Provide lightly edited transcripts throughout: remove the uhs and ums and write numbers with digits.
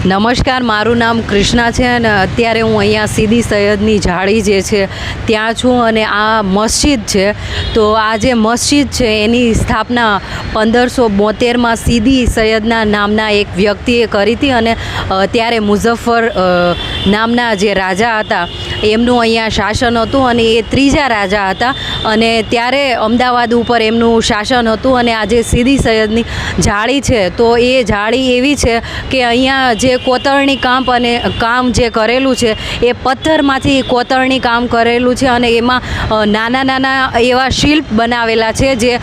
નમસ્કાર, મારું નામ કૃષ્ણા છે અને અત્યારે હું અહીંયા સીદી સૈયદની જાળી જે છે ત્યાં છું અને આ મસ્જિદ છે. તો આ જે મસ્જિદ છે એની સ્થાપના 1572માં સીદી સૈયદના નામના એક વ્યક્તિએ કરી હતી અને ત્યારે મુઝફ્ફર નામના જે રાજા હતા એમનું અહીંયા શાસન હતું અને એ ત્રીજા રાજા હતા અને ત્યારે અમદાવાદ ઉપર એમનું શાસન હતું. અને આ જે સીદી સૈયદની જાળી છે તો એ જાળી એવી છે કે અહીંયા જે કોતરણી કામ જે કરેલું છે એ પથ્થરમાંથી કોતરણી કામ કરેલું છે અને એમાં નાના નાના એવા શિલ્પ બનાવેલા છે જે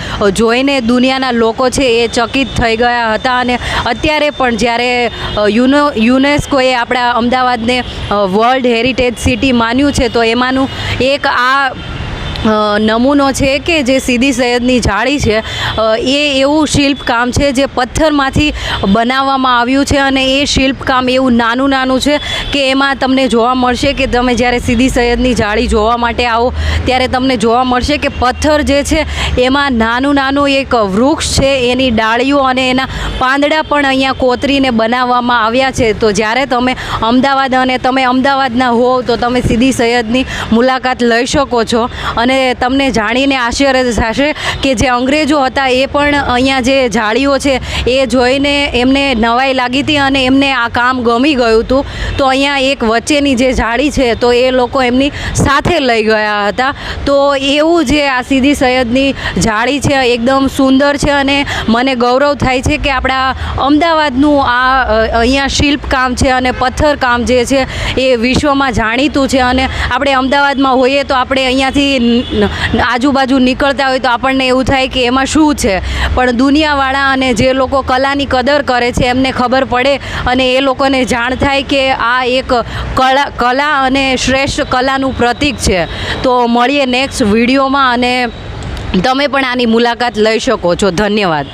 જોઈને દુનિયાના લોકો છે એ ચકિત થઈ ગયા હતા. અને અત્યારે પણ જ્યારે યુનેસ્કોએ આપણા અમદાવાદને વર્લ્ડ હેરિટેજ સિટી માન્યું છે તો એમાંનું એક આ નમૂનો છે કે જે સીદી સૈયદની જાળી છે એ એવું શિલ્પકામ છે જે પથ્થરમાંથી બનાવવામાં આવ્યું છે અને એ શિલ્પકામ એવું નાનું છે કે એમાં તમને જોવા મળશે કે તમે જ્યારે સીદી સૈયદની જાળી જોવા માટે આવો ત્યારે તમને જોવા મળશે કે પથ્થર જે છે એમાં નાનું એક વૃક્ષ છે એની ડાળીઓ અને એના પાંદડા પણ અહીંયા કોતરીને બનાવવામાં આવ્યા છે. તો જ્યારે તમે અમદાવાદ અને તમે અમદાવાદના હોવ તો તમે સીદી સૈયદની મુલાકાત લઈ શકો છો. અને તમને જાણીને આશ્ચર્ય થશે કે જે અંગ્રેજો હતા એ પણ અહીંયા જે જાળીઓ છે એ જોઈને એમને નવાઈ લાગી હતી અને એમને આ કામ ગમી ગયું હતું. તો અહીંયા એક વચ્ચેની જે જાળી છે તો એ લોકો એમની સાથે લઈ ગયા હતા. તો એવું જે આ સીદી સૈયદની જાળી છે એકદમ સુંદર છે અને મને ગૌરવ થાય છે કે આપણા અમદાવાદનું આ અહીંયા શિલ્પકામ છે અને પથ્થરકામ જે છે એ વિશ્વમાં જાણીતું છે. અને આપણે અમદાવાદમાં હોઈએ તો આપણે અહીંયાથી આજુબાજુ નીકળતા હોય તો આપણને એવું થાય કે એમાં શું છે, પણ દુનિયાવાળા અને જે લોકો કલાની કદર કરે છે એમને ખબર પડે અને એ લોકોને જાણ થાય કે આ એક કલા અને શ્રેષ્ઠ કલાનું પ્રતીક છે. તો મળીએ નેક્સ્ટ વિડીયોમાં અને તમે પણ આની મુલાકાત લઈ શકો છો. ધન્યવાદ.